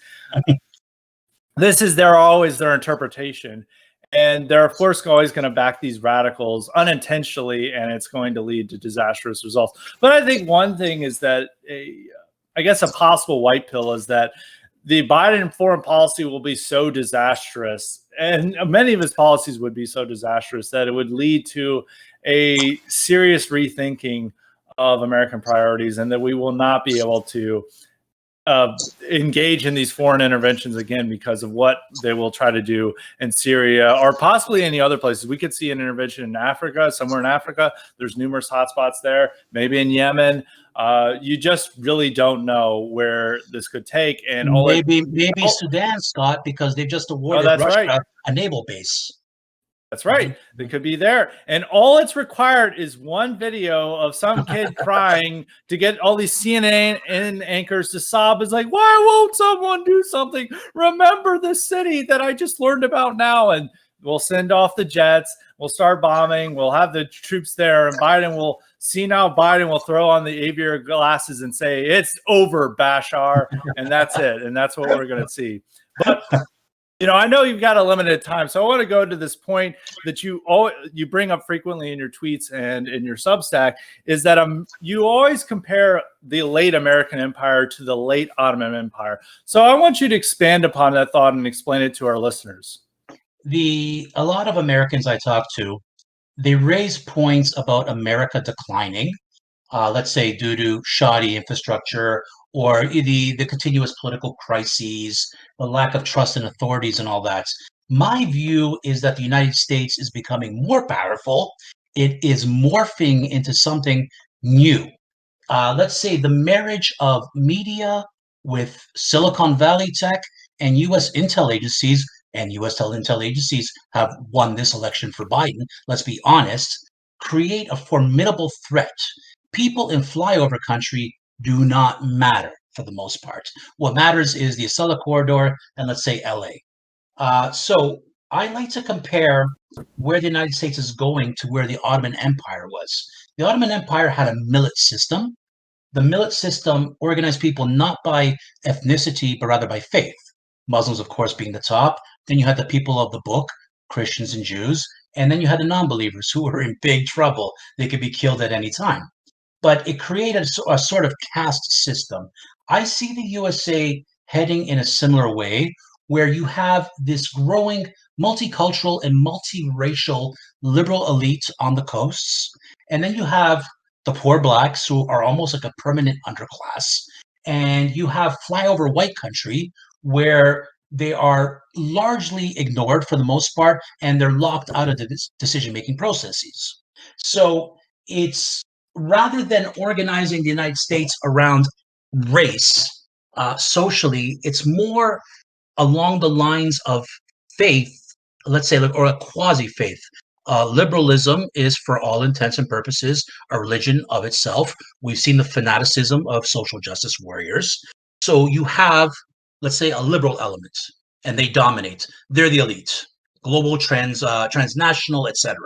This is always their interpretation. And they're, of course, always going to back these radicals unintentionally, and it's going to lead to disastrous results. But I think one thing is that, I guess a possible white pill is that the Biden foreign policy will be so disastrous, and many of his policies would be so disastrous that it would lead to a serious rethinking of American priorities, and that we will not be able to engage in these foreign interventions again because of what they will try to do in Syria or possibly any other places. We could see an intervention in Africa, somewhere in Africa. There's numerous hotspots there, maybe in Yemen. You just really don't know where this could take. And maybe Sudan, Scott, because they've just awarded Russia a naval base. That's right. They could be there. And all it's required is one video of some kid crying to get all these CNN anchors to sob. It's like, why won't someone do something? Remember the city that I just learned about now. And we'll send off the jets. We'll start bombing. We'll have the troops there. And Biden will throw on the aviator glasses and say, it's over, Bashar. And that's it. And that's what we're going to see. But I know you've got a limited time, so I want to go to this point that you bring up frequently in your tweets and in your Substack, is that you always compare the late American Empire to the late Ottoman Empire. So I want you to expand upon that thought and explain it to our listeners. A lot of Americans I talk to, they raise points about America declining, let's say due to shoddy infrastructure or the continuous political crises, the lack of trust in authorities and all that. My view is that the United States is becoming more powerful. It is morphing into something new. Let's say the marriage of media with Silicon Valley tech and US intel agencies, and US intel agencies have won this election for Biden, let's be honest, create a formidable threat. People in flyover country do not matter for the most part. What matters is the Acela corridor and let's say LA. So I like to compare where the United States is going to where the Ottoman Empire was. The Ottoman Empire had a millet system. The millet system organized people not by ethnicity, but rather by faith. Muslims, of course, being the top. Then you had the people of the book, Christians and Jews. And then you had the non believers who were in big trouble. They could be killed at any time. But it created a sort of caste system. I see the USA heading in a similar way, where you have this growing multicultural and multiracial liberal elite on the coasts. And then you have the poor blacks who are almost like a permanent underclass. And you have flyover white country where they are largely ignored for the most part and they're locked out of the decision making processes. So it's rather than organizing the United States around race socially, it's more along the lines of faith, let's say, or a quasi faith. Liberalism is, for all intents and purposes, a religion of itself. We've seen the fanaticism of social justice warriors. So you have, let's say, a liberal element, and they dominate. They're the elite, global, transnational, etc.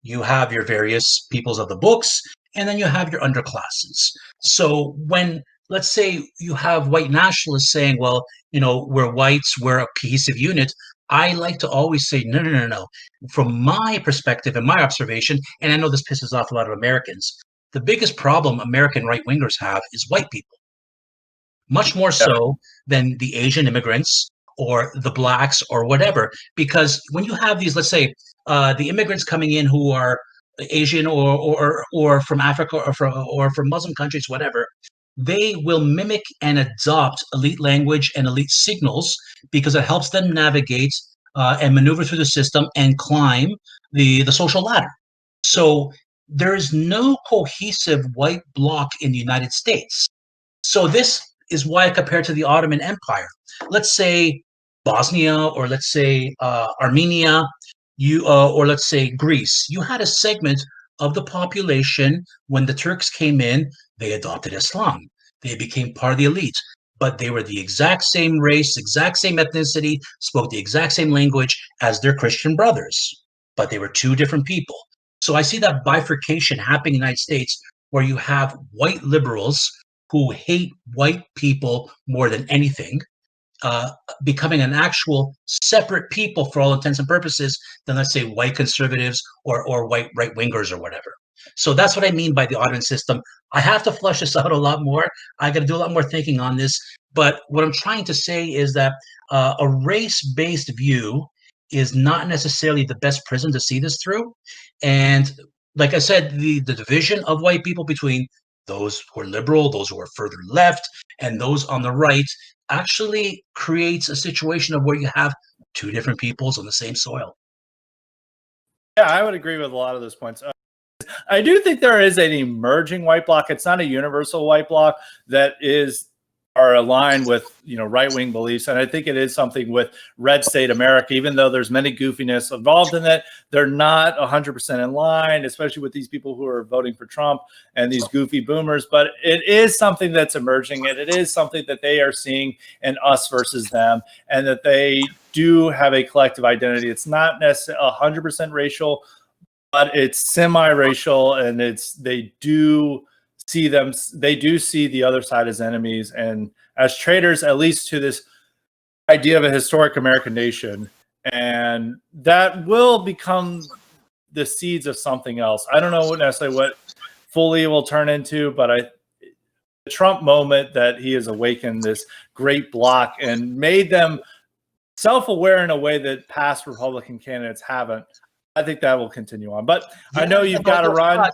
You have your various peoples of the books, and then you have your underclasses. So when, let's say, you have white nationalists saying, well, we're whites, we're a cohesive unit, I like to always say, no, no, no, no. From my perspective and my observation, and I know this pisses off a lot of Americans, the biggest problem American right wingers have is white people, much more so than the Asian immigrants or the blacks or whatever. Because when you have these, let's say, the immigrants coming in who are Asian or from Africa or from Muslim countries, whatever, they will mimic and adopt elite language and elite signals because it helps them navigate and maneuver through the system and climb the social ladder. So there is no cohesive white bloc in the United States. So this is why I compare to the Ottoman Empire. Let's say Bosnia, or let's say Armenia, or let's say Greece. You had a segment of the population when the Turks came in, they adopted Islam. They became part of the elite, but they were the exact same race, exact same ethnicity, spoke the exact same language as their Christian brothers, but they were two different people. So I see that bifurcation happening in the United States where you have white liberals who hate white people more than anything, becoming an actual separate people for all intents and purposes than, let's say, white conservatives or white right wingers or whatever. So that's what I mean by the Ottoman system. I have to flush this out a lot more. I got to do a lot more thinking on this. But what I'm trying to say is that a race-based view is not necessarily the best prism to see this through. And like I said, the division of white people between those who are liberal, those who are further left, and those on the right actually creates a situation of where you have two different peoples on the same soil. Yeah, I would agree with a lot of those points. I do think there is an emerging white bloc. It's not a universal white bloc that are aligned with right-wing beliefs, and I think it is something with red state America. Even though there's many goofiness involved in it, they're not 100% in line, especially with these people who are voting for Trump and these goofy boomers. But it is something that's emerging, and it is something that they are seeing in us versus them, and that they do have a collective identity. It's not necessarily 100% racial, but it's semi-racial, and they do see the other side as enemies and as traitors, at least to this idea of a historic American nation. And that will become the seeds of something else. I don't know necessarily what fully will turn into, but the Trump moment that he has awakened this great bloc and made them self-aware in a way that past Republican candidates haven't. I think that will continue on. But I know you've got to run.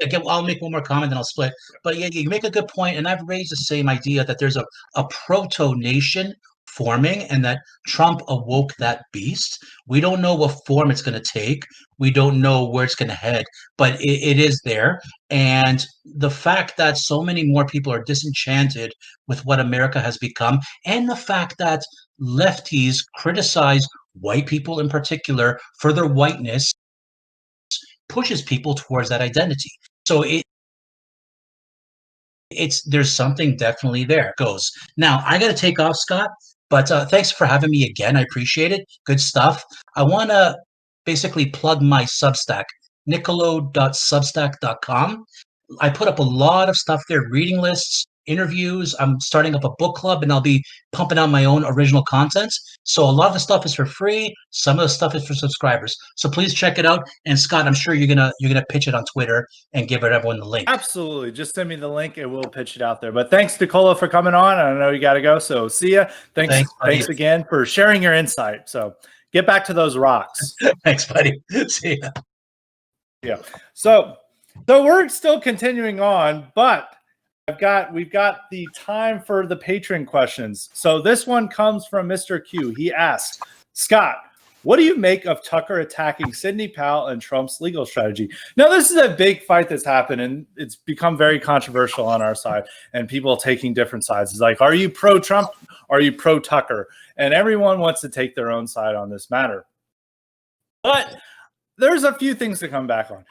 Again, I'll make one more comment and I'll split. But yeah, you make a good point, and I've raised the same idea that there's a proto-nation forming and that Trump awoke that beast. We don't know what form it's going to take. We don't know where it's going to head, but it is there. And the fact that so many more people are disenchanted with what America has become, and the fact that lefties criticize white people in particular for their whiteness pushes people towards that identity. So it's there's something definitely there. Goes now. I got to take off, Scott. But thanks for having me again. I appreciate it. Good stuff. I want to basically plug my Substack, niccolo.substack.com. I put up a lot of stuff there, reading lists, interviews. I'm starting up a book club, and I'll be pumping out my own original content. So a lot of the stuff is for free. Some of the stuff is for subscribers. So please check it out. And Scott, I'm sure you're gonna pitch it on Twitter and give everyone the link. Absolutely. Just send me the link and we'll pitch it out there. But thanks, Niccolo, for coming on. I know you got to go. So see ya. Thanks again for sharing your insight. So get back to those rocks. Thanks, buddy. See ya. Yeah. So we're still continuing on, but we've got the time for the patron questions. So this one comes from Mr. Q. He asks, Scott, what do you make of Tucker attacking Sidney Powell and Trump's legal strategy? Now, this is a big fight that's happened, and it's become very controversial on our side, and people taking different sides. It's like, are you pro-Trump? Are you pro-Tucker? And everyone wants to take their own side on this matter. But there's a few things to come back on.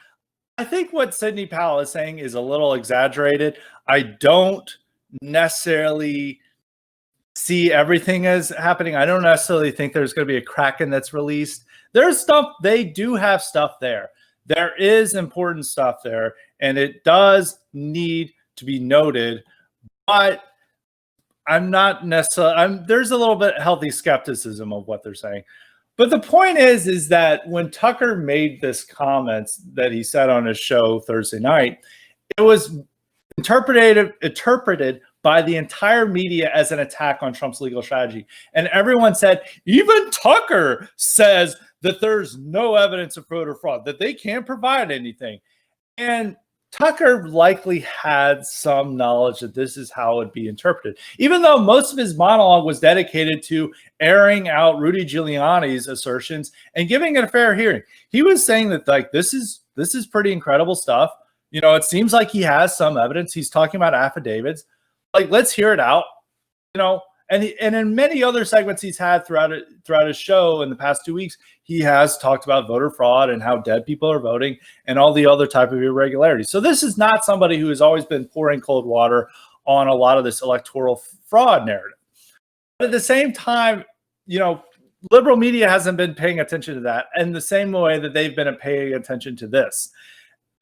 I think what Sidney Powell is saying is a little exaggerated. I don't necessarily see everything as happening. I don't necessarily think there's going to be a Kraken that's released. There's stuff, they do have stuff there. There is important stuff there, and it does need to be noted, but I'm not necessarily, there's a little bit healthy skepticism of what they're saying. But the point is that when Tucker made this comments that he said on his show Thursday night, it was interpreted by the entire media as an attack on Trump's legal strategy. And everyone said, even Tucker says that there's no evidence of voter fraud, that they can't provide anything. And Tucker likely had some knowledge that this is how it would be interpreted, even though most of his monologue was dedicated to airing out Rudy Giuliani's assertions and giving it a fair hearing. He was saying that, like, this is pretty incredible stuff. You know, it seems like he has some evidence. He's talking about affidavits. Like, let's hear it out. You know, and in many other segments he's had throughout his show in the past 2 weeks, he has talked about voter fraud and how dead people are voting and all the other type of irregularities. So this is not somebody who has always been pouring cold water on a lot of this electoral fraud narrative. But at the same time, you know, liberal media hasn't been paying attention to that in the same way that they've been paying attention to this.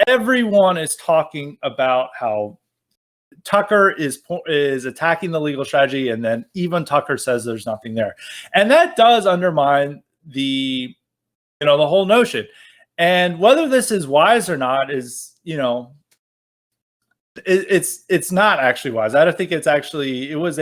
Everyone is talking about how Tucker is attacking the legal strategy, and then even Tucker says there's nothing there, and that does undermine the whole notion. And whether this is wise or not is, you know, it's not actually wise. I don't think it was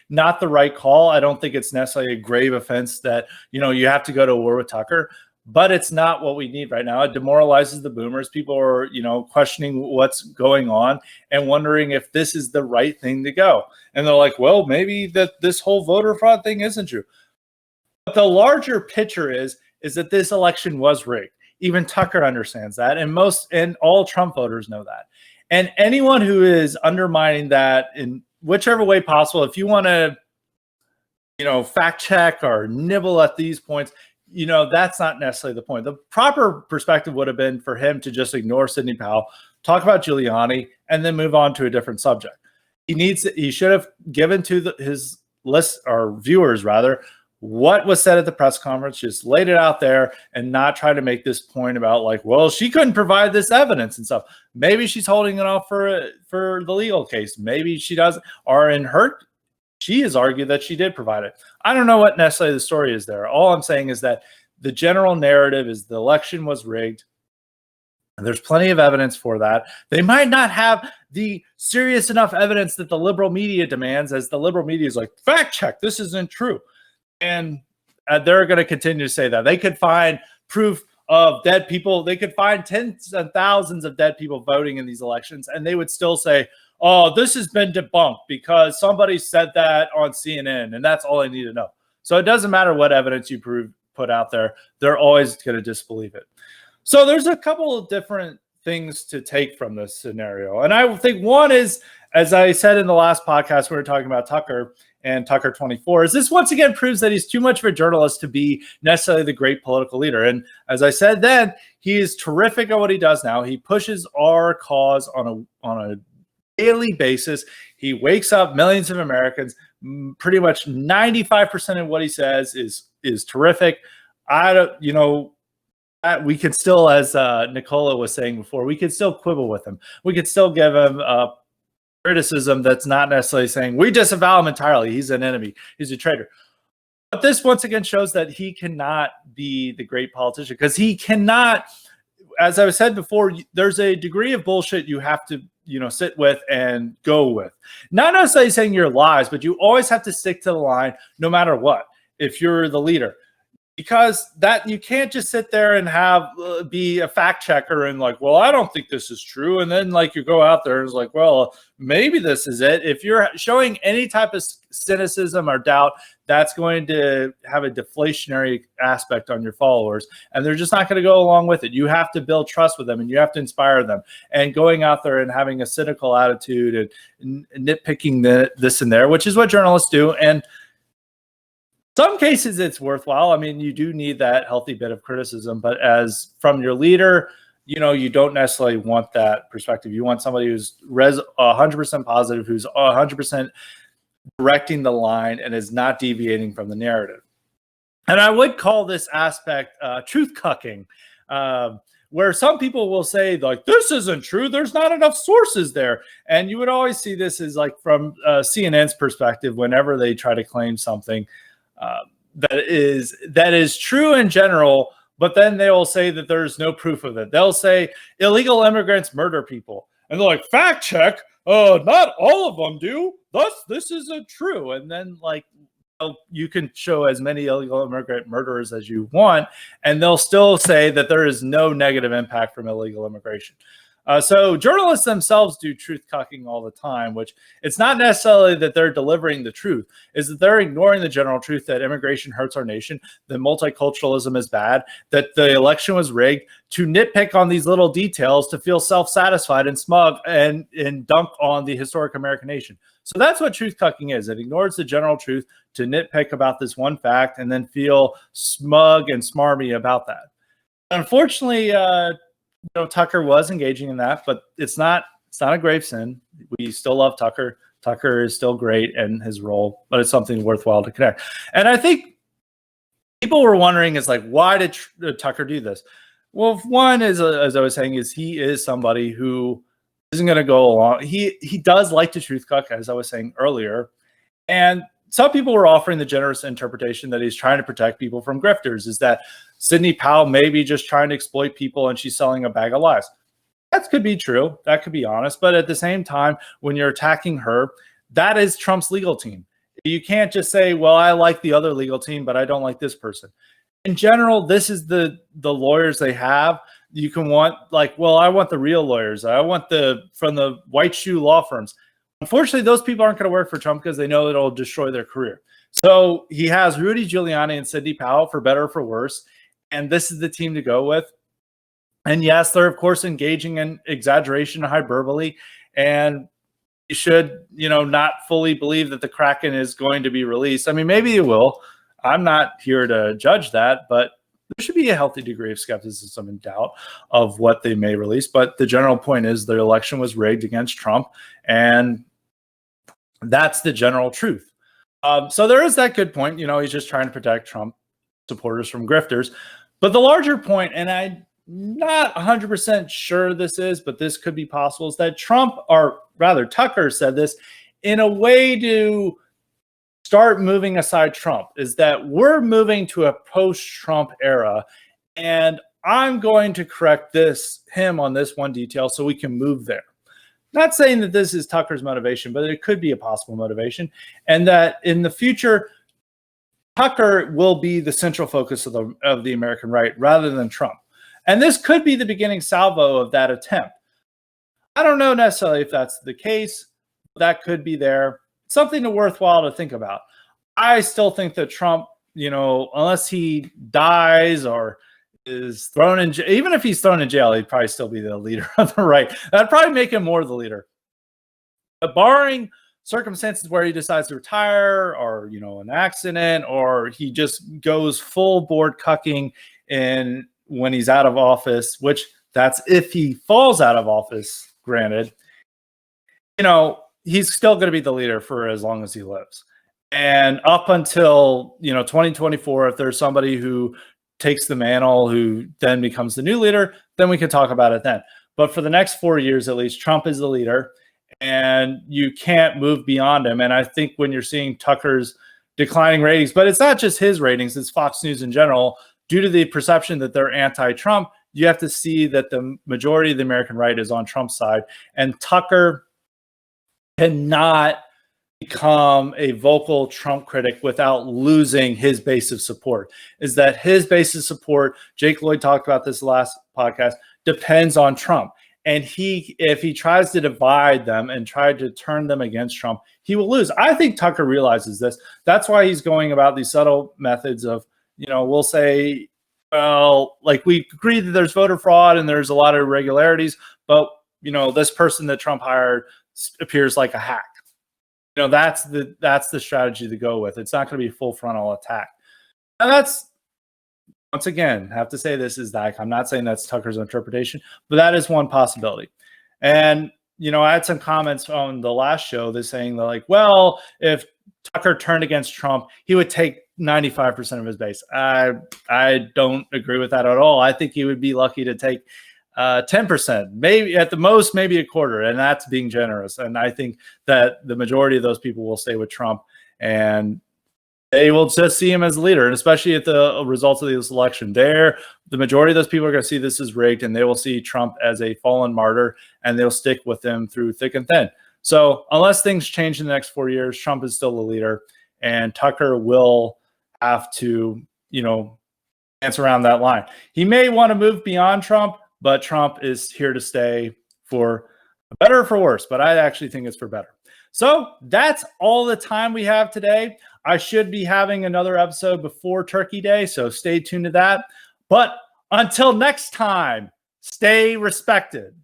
not the right call. I don't think it's necessarily a grave offense that, you know, you have to go to war with Tucker. But it's not what we need right now. It demoralizes the boomers. People are, you know, questioning what's going on and wondering if this is the right thing to go. And they're like, well, maybe that this whole voter fraud thing isn't true. But the larger picture is that this election was rigged. Even Tucker understands that, and all Trump voters know that. And anyone who is undermining that in whichever way possible, if you want to, you know, fact check or nibble at these points, you know, that's not necessarily the point. The proper perspective would have been for him to just ignore Sidney Powell, talk about Giuliani, and then move on to a different subject. He should have given to his list, or viewers rather, what was said at the press conference, just laid it out there and not try to make this point about, like, well, she couldn't provide this evidence and stuff. Maybe she's holding it off for the legal case. Maybe she doesn't, or in her, she has argued that she did provide it. I don't know what necessarily the story is there. All I'm saying is that the general narrative is the election was rigged. And there's plenty of evidence for that. They might not have the serious enough evidence that the liberal media demands, as the liberal media is like, fact check, this isn't true. And they're going to continue to say that. They could find proof of dead people. They could find tens of thousands of dead people voting in these elections, and they would still say, oh, this has been debunked because somebody said that on CNN, and that's all I need to know. So it doesn't matter what evidence you put out there. They're always going to disbelieve it. So there's a couple of different things to take from this scenario. And I think one is, as I said in the last podcast, we were talking about Tucker and Tucker 24, is this once again proves that he's too much of a journalist to be necessarily the great political leader. And as I said then, he is terrific at what he does now. He pushes our cause on a daily basis. He wakes up millions of Americans. Pretty much 95% of what he says is terrific. We could still, as Nicola was saying before, we could still quibble with him. We could still give him criticism that's not necessarily saying we disavow him entirely. He's an enemy. He's a traitor. But this once again shows that he cannot be the great politician, because he cannot, as I said before, there's a degree of bullshit you have to sit with and go with. Not necessarily saying you're lies, but you always have to stick to the line no matter what if you're the leader. Because that you can't just sit there and be a fact checker and like, well, I don't think this is true. And then like you go out there and it's like, well, maybe this is it. If you're showing any type of cynicism or doubt, that's going to have a deflationary aspect on your followers. And they're just not going to go along with it. You have to build trust with them and you have to inspire them. And going out there and having a cynical attitude and nitpicking this and there, which is what journalists do. And some cases it's worthwhile. I mean, you do need that healthy bit of criticism, but as from your leader, you don't necessarily want that perspective. You want somebody who's 100% positive, who's 100% directing the line and is not deviating from the narrative. And I would call this aspect truth cucking, where some people will say like, this isn't true. There's not enough sources there. And you would always see this as like from CNN's perspective, whenever they try to claim something that is true in general, but then they will say that there's no proof of it. They'll say illegal immigrants murder people, and they're like, fact check. Not all of them do. Thus, this isn't true. And then like you can show as many illegal immigrant murderers as you want, and they'll still say that there is no negative impact from illegal immigration. So journalists themselves do truth cucking all the time, which it's not necessarily that they're delivering the truth, is that they're ignoring the general truth that immigration hurts our nation, that multiculturalism is bad, that the election was rigged, to nitpick on these little details to feel self-satisfied and smug and dunk on the historic American nation. So that's what truth cucking is. It ignores the general truth to nitpick about this one fact and then feel smug and smarmy about that. Unfortunately, Tucker was engaging in that, but it's not a grave sin. We still love Tucker. Tucker is still great in his role, but it's something worthwhile to connect. And I think people were wondering is like, why did Tucker do this? Well, one is, as I was saying, is he is somebody who isn't going to go along. He does like to truth cuck, as I was saying earlier. And some people were offering the generous interpretation that he's trying to protect people from grifters, is that Sidney Powell may be just trying to exploit people and she's selling a bag of lies. That could be true. That could be honest. But at the same time, when you're attacking her, that is Trump's legal team. You can't just say, well, I like the other legal team, but I don't like this person. In general, this is the lawyers they have. You can want like, well, I want the real lawyers. I want from the white shoe law firms. Unfortunately, those people aren't going to work for Trump because they know it'll destroy their career. So he has Rudy Giuliani and Sidney Powell, for better or for worse. And this is the team to go with. And yes, they're, of course, engaging in exaggeration and hyperbole. And you should, not fully believe that the Kraken is going to be released. I mean, maybe it will. I'm not here to judge that, but there should be a healthy degree of skepticism and doubt of what they may release. But the general point is the election was rigged against Trump, and that's the general truth. So there is that good point. He's just trying to protect Trump supporters from grifters. But the larger point, and I'm not 100% sure this is, but this could be possible, is that Tucker said this in a way to start moving aside Trump, is that we're moving to a post-Trump era, and I'm going to correct him on this one detail so we can move there. Not saying that this is Tucker's motivation, but it could be a possible motivation, and that in the future, Tucker will be the central focus of the American right rather than Trump. And this could be the beginning salvo of that attempt. I don't know necessarily if that's the case. That could be there. Something worthwhile to think about. I still think that Trump, unless he dies or is thrown in jail, even if he's thrown in jail, he'd probably still be the leader of the right. That'd probably make him more the leader. But barring circumstances where he decides to retire or, an accident, or he just goes full board cucking when he's out of office, which that's if he falls out of office, granted, he's still going to be the leader for as long as he lives. And up until, 2024, if there's somebody who takes the mantle, who then becomes the new leader, then we can talk about it then. But for the next 4 years, at least, Trump is the leader, and you can't move beyond him. And I think when you're seeing Tucker's declining ratings, but it's not just his ratings, it's Fox News in general, due to the perception that they're anti-Trump, you have to see that the majority of the American right is on Trump's side. And Tucker cannot become a vocal Trump critic without losing his base of support. Is that his base of support, Jake Lloyd talked about this last podcast, depends on Trump. And if he tries to divide them and try to turn them against Trump, he will lose. I think Tucker realizes this. That's why he's going about these subtle methods of, we'll say, well, like, we agree that there's voter fraud and there's a lot of irregularities, but, this person that Trump hired appears like a hack. That's the strategy to go with. It's not going to be a full frontal attack. And that's, once again, have to say this is like, I'm not saying that's Tucker's interpretation, but that is one possibility. And, I had some comments on the last show that saying that, like, well, if Tucker turned against Trump, he would take 95% of his base. I don't agree with that at all. I think he would be lucky to take 10%, maybe at the most, maybe a quarter, and that's being generous. And I think that the majority of those people will stay with Trump, and they will just see him as a leader. And especially at the results of this election, the majority of those people are going to see this as rigged, and they will see Trump as a fallen martyr, and they'll stick with him through thick and thin. So unless things change in the next 4 years, Trump is still the leader, and Tucker will have to, dance around that line. He may want to move beyond Trump, but Trump is here to stay for better or for worse. But I actually think it's for better. So that's all the time we have today. I should be having another episode before Turkey Day, so stay tuned to that. But until next time, stay respected.